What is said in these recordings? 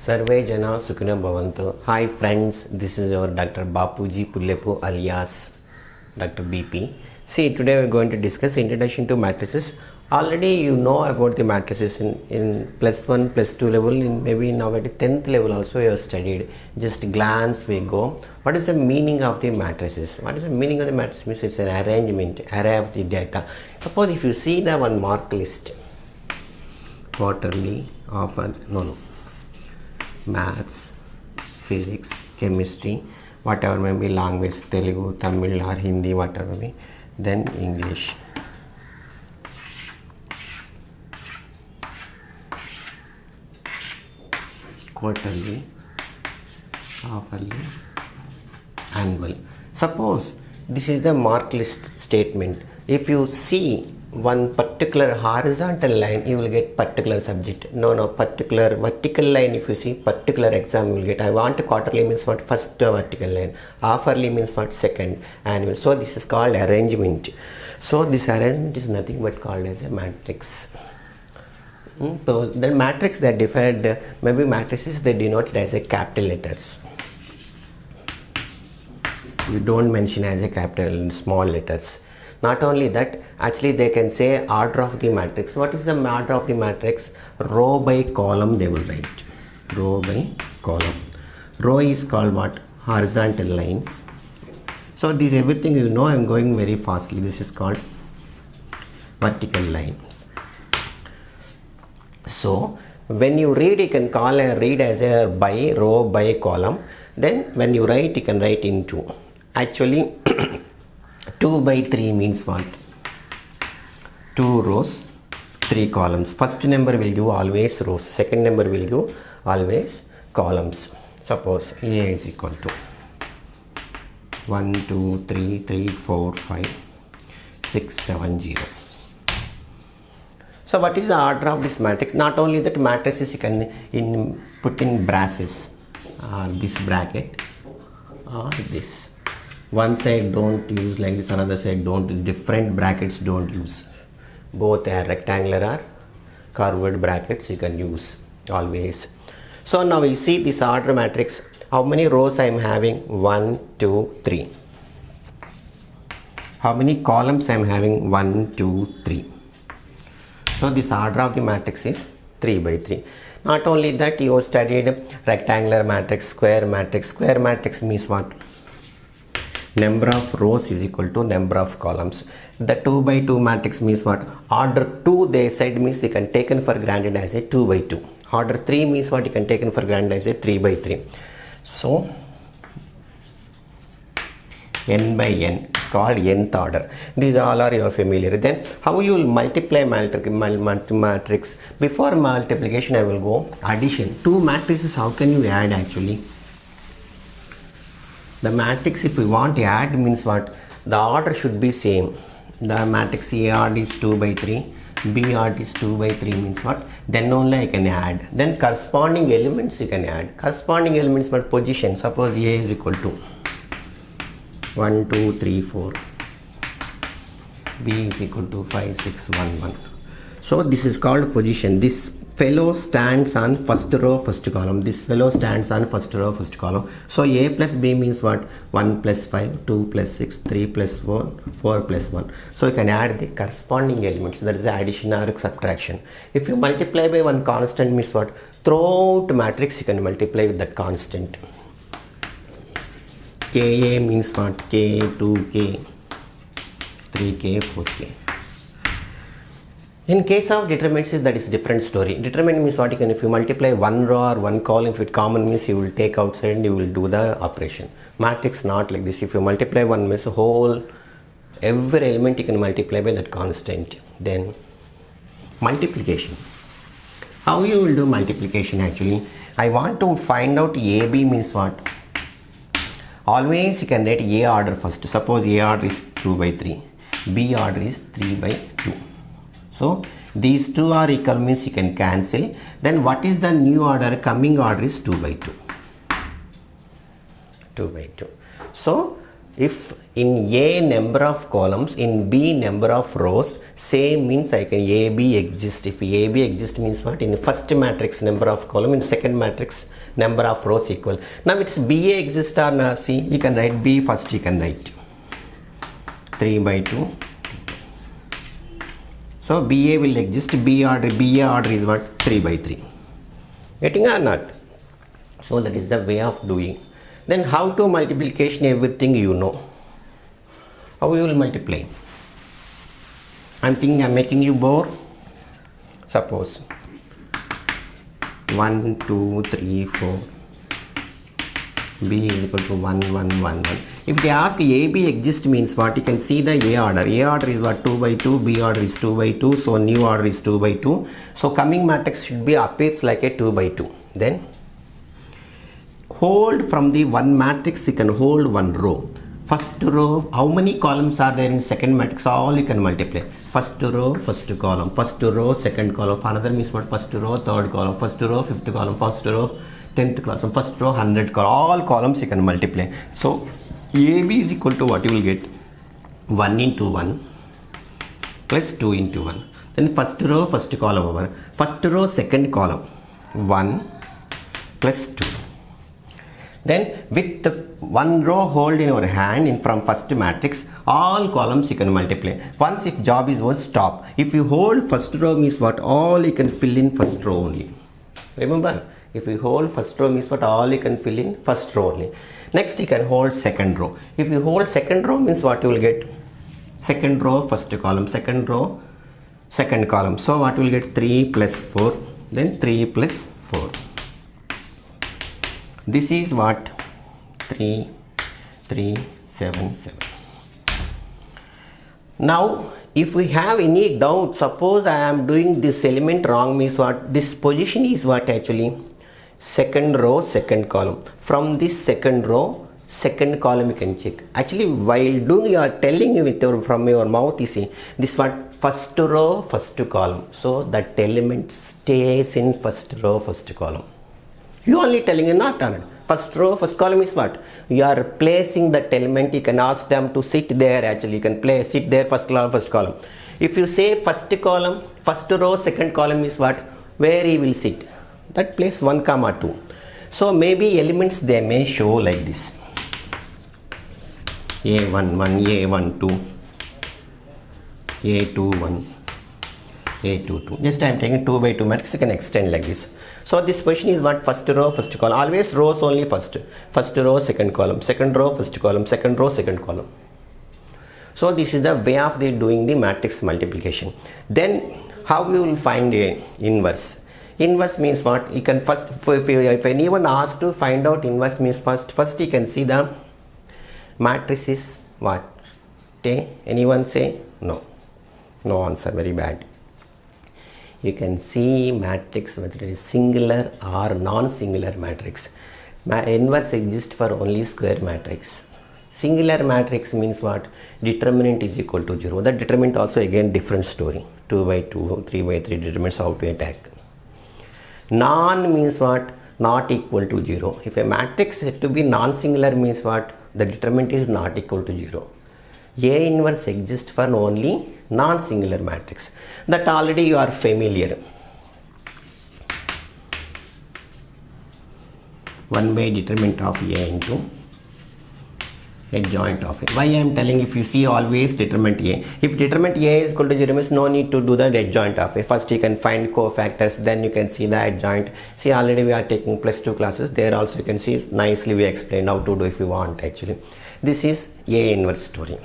Sarve Jana Sukhina Bhavantu. Hi friends, this is our Dr. Bapuji Pullepu alias Dr. BP. See, today we are going to discuss introduction to matrices. Already you know about the matrices in plus 1, plus 2 level, maybe now at 10th level also you have studied. Just glance we go. What is the meaning of the matrices? What is the meaning of the matrix? Means it's an arrangement, array of the data. Suppose if you see the one mark list, quarterly, often, maths, physics, chemistry, whatever may be language, Telugu, Tamil or Hindi, whatever may be, then English. Quarterly, half-yearly, annual. Suppose this is the mark list statement. If you see one particular horizontal line, you will get particular subject. Particular vertical line, if you see particular exam, you will get. I want quarterly means what? First vertical line. Half-yearly means what? Second. Annual. So this is called arrangement. So this arrangement is nothing but called as a matrix. So the matrix that defined, maybe matrices they denote it as a capital letters. You don't mention as a capital small letters. Not only that, actually they can say order of the matrix. What is the order of the matrix? Row by column they will write. Row by column. Row is called what? Horizontal lines. So this everything you know, I am going very fastly. This is called vertical lines. So when you read, you can call a read as a by row by column. Then when you write, you can write in two. Actually 2 by 3 means what? 2 rows, 3 columns. First number will give always rows. Second number will give always columns. Suppose A is equal to 1, 2, 3, 3, 4, 5, 6, 7, 0. So what is the order of this matrix? Not only that, matrices you can put in braces. This bracket or this. One side don't use like this, another side don't. Different brackets don't use. Both are rectangular or curved brackets you can use always. So now we see this order matrix. How many rows I am having? 1, 2, 3. How many columns I am having? 1, 2, 3. So this order of the matrix is 3 by 3. Not only that, you studied rectangular matrix, square matrix. Square matrix means what? Number of rows is equal to number of columns. The 2 by 2 matrix means what? Order 2 they said means you can taken for granted as a 2 by 2. Order 3 means what? You can taken for granted as a 3 by 3. So n by n is called nth order. These all are you are familiar. Then how you will multiply matrix? Before multiplication I will go addition. Two matrices, how can you add actually? The matrix, if we want to add, means what? The order should be same. The matrix A odd is 2 by 3, B odd is 2 by 3 means what? Then only I can add. Then corresponding elements you can add. Corresponding elements but position. Suppose A is equal to 1, 2, 3, 4. B is equal to 5, 6, 1, 1. So this is called position. This fellow stands on first row, first column. This fellow stands on first row, first column. So A plus B means what? 1 plus 5, 2 plus 6, 3 plus 4, 4 plus 1. So you can add the corresponding elements. That is the addition or subtraction. If you multiply by one constant means what? Throughout matrix you can multiply with that constant. Ka means what? K, 2K, 3K, 4K. In case of determinants, that is different story. Determinant means what? You can, if you multiply one row or one column, if it common means you will take outside and you will do the operation. Matrix not like this. If you multiply one means whole, every element you can multiply by that constant. Then multiplication. How you will do multiplication actually? I want to find out AB means what? Always you can write A order first. Suppose A order is 2 by 3. B order is 3 by 2. So these two are equal means you can cancel. Then what is the new order? Coming order is 2 by 2. 2 by 2. So if in A number of columns, in B number of rows, Same means I can AB exists. If AB exists means what? In the first matrix number of column, in second matrix number of rows equal. Now it's BA exists or not? See, you can write B first, you can write 3 by 2. So BA will exist. BA order is what? 3 by 3. Getting or not? So that is the way of doing. Then how to multiplication, everything you know. How you will multiply? I'm thinking I'm making you bore. Suppose 1, 2, 3, 4. B is equal to 1, 1, 1, 1. If they ask AB exists means what? You can see the A order. A order is what? 2 by 2. B order is 2 by 2. So new order is 2 by 2. So coming matrix should be appears like a 2 by 2. Then hold from the one matrix, you can hold one row. First row, how many columns are there in second matrix? All you can multiply. First row, first column. First row, second column. Another means what? First row, third column. First row, fifth column. First row, 10th column. First row, 100 column. All columns you can multiply. So AB is equal to what you will get? 1 into 1 plus 2 into 1. Then first row, first column over. First row, second column. 1 plus 2. Then with the one row hold in your hand in from first matrix, all columns you can multiply. Once if job is over, stop. If you hold first row means what? All you can fill in first row only. Remember, if you hold first row means what? All you can fill in first row only. Next you can hold second row. If you hold second row means what you will get? Second row, first column. Second row, second column. So what you will get? 3 plus 4. Then 3 plus 4. This is what? 3, 3, 7, 7. Now, if we have any doubt, suppose I am doing this element wrong means what? This position is what actually? Second row, second column. From this second row, second column you can check. Actually, while doing, you are telling you with your, from your mouth, you see, this what? First row, first column. So that element stays in first row, first column. You only telling you, not on it. First row, first column is what? You are placing that element. You can ask them to sit there. Actually, you can sit there, first column, first column. If you say first column, first row, second column is what? Where he will sit? That place 1, 2. So maybe elements they may show like this. A1, 1, A1, 2, A2, 1, A2, 2. Just I am taking 2 by 2 matrix. You can extend like this. So this question is what? First row, first column. Always rows only first. First row, second column. Second row, first column. Second row, second column. So this is the way of doing the matrix multiplication. Then how you will find a inverse? Inverse means what? You can first, if anyone asks to find out inverse means first you can see the matrix is what? Anyone say? No. No answer. Very bad. You can see matrix whether it is singular or non-singular matrix. Inverse exists for only square matrix. Singular matrix means what? Determinant is equal to 0. That determinant also again different story. 2 by 2, 3 by 3 determines how to attack. Non means what? Not equal to 0. If a matrix is to be non-singular means what? The determinant is not equal to 0. A inverse exists for only non-singular matrix. That already you are familiar. 1 by determinant of A into adjoint of A. Why I am telling, if you see always determinant A. If determinant A is equal to 0 means no need to do the adjoint of A. First you can find cofactors, then you can see the adjoint. See, already we are taking +2 classes. There also you can see nicely we explained how to do if you want actually. This is A inverse story.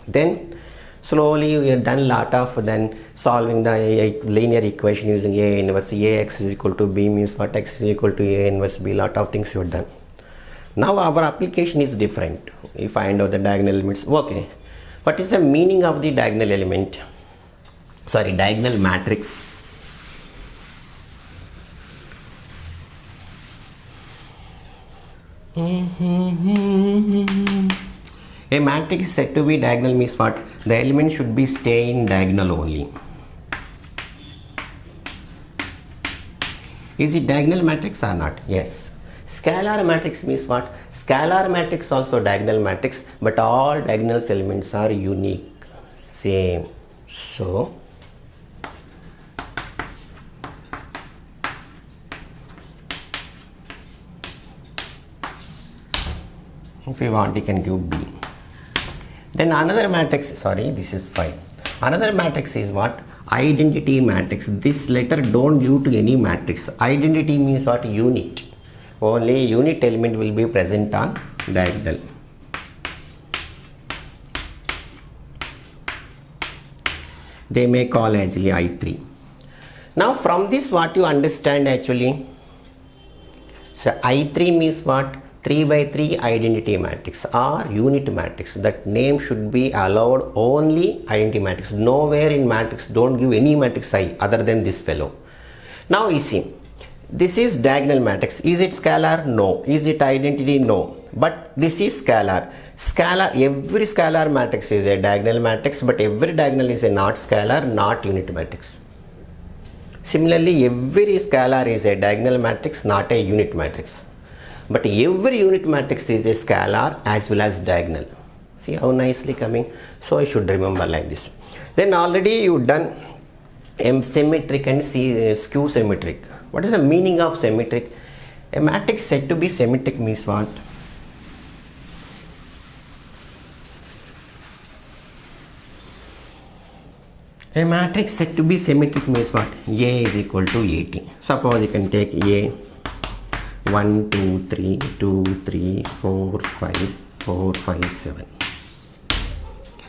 Then slowly we have done lot of then solving the linear equation using A inverse. Ax is equal to B means what? X is equal to A inverse B. Lot of things you have done. Now our application is different. We find out the diagonal elements. Okay. What is the meaning of the diagonal element? Sorry, diagonal matrix. A matrix is said to be diagonal means what? The element should be stay in diagonal only. Is it diagonal matrix or not? Yes. Scalar matrix means what? Scalar matrix also diagonal matrix, but all diagonal elements are unique, same. So if you want, you can give B. Then another matrix, sorry, this is 5. Another matrix is what? Identity matrix. This letter don't give to any matrix. Identity means what? Unit. Only unit element will be present on diagonal. They may call actually I3. Now from this what you understand actually? So I3 means what? 3 by 3 identity matrix or unit matrix. That name should be allowed only identity matrix. Nowhere in matrix don't give any matrix I other than this fellow. Now you see, this is diagonal matrix. Is it scalar? No. Is it identity? No. But this is scalar. Scalar, every scalar matrix is a diagonal matrix, but every diagonal is a not scalar, not unit matrix. Similarly, every scalar is a diagonal matrix, not a unit matrix. But every unit matrix is a scalar as well as diagonal. See how nicely coming? So I should remember like this. Then already you done symmetric and skew symmetric. What is the meaning of symmetric? A matrix said to be symmetric means what? A matrix said to be symmetric means what? A is equal to AT. Suppose you can take A 1, 2, 3, 2, 3, 4, 5, 4, 5, 7.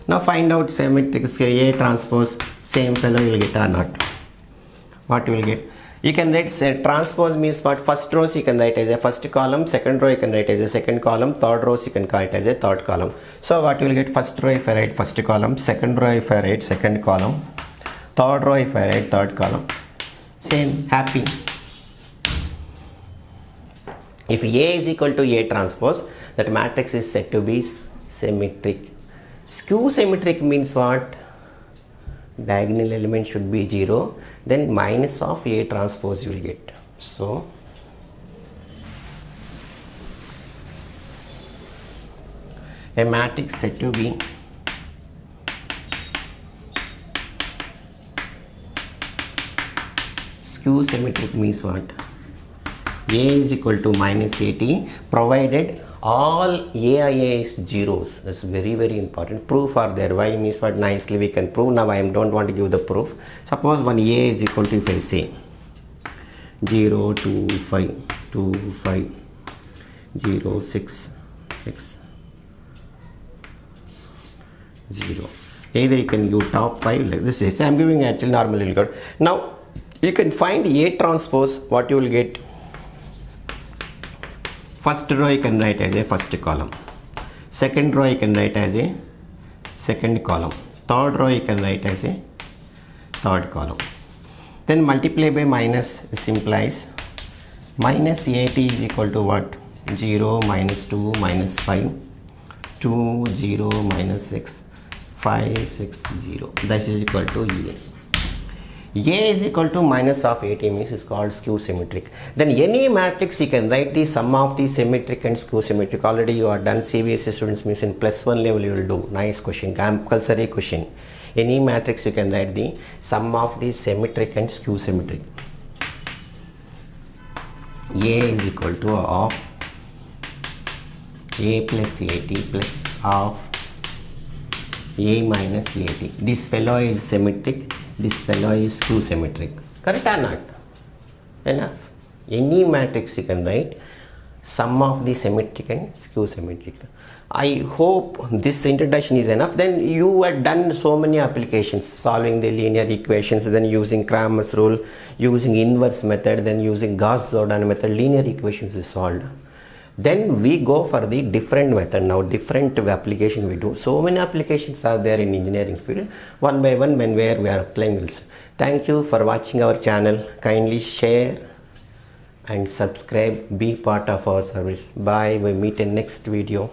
Now find out symmetric A transpose, same fellow you will get or not. What you will get? You can write transpose means what? First rows you can write as a first column, second row you can write as a second column, third rows you can write as a third column. So what you will get? First row if I write first column, second row if I write second column, third row if I write third column. Same, happy. If A is equal to A transpose, that matrix is said to be symmetric. Skew symmetric means what? Diagonal element should be 0, then minus of A transpose you will get. So a matrix said to be skew symmetric means what? A is equal to minus AT provided all AIA is zeros. That's very important. Proof are there. Why means what? Nicely we can prove. Now I don't want to give the proof. Suppose when A is equal to, if I say 0, 2, 5, 2, 5, 0, 6, 6, 0. Either you can give top 5 like this is. I'm giving actually normally good. Now you can find A transpose. What you will get? First row you can write as a first column, second row you can write as a second column, third row you can write as a third column. Then multiply by minus, this implies minus AT is equal to what? 0, minus 2, minus 5, 2, 0, minus 6, 5, 6, 0. This is equal to A. A is equal to minus of AT means is called skew symmetric. Then any matrix you can write the sum of the symmetric and skew symmetric. Already you are done. CBSE students means in +1 level you will do. Nice question, compulsory question. Any matrix you can write the sum of the symmetric and skew symmetric. A is equal to of A plus AT plus of A minus AT. This fellow is symmetric. This fellow is skew symmetric. Correct or not? Enough. Any matrix you can write sum of the symmetric and skew symmetric. I hope this introduction is enough. Then you have done so many applications, solving the linear equations, then using Cramer's rule, using inverse method, then using Gauss-Jordan method. Linear equations is solved. Then we go for the different method. Now different application we do. So many applications are there in engineering field. One by one when we are applying rules. Thank you for watching our channel. Kindly share and subscribe. Be part of our service. Bye. We meet in next video.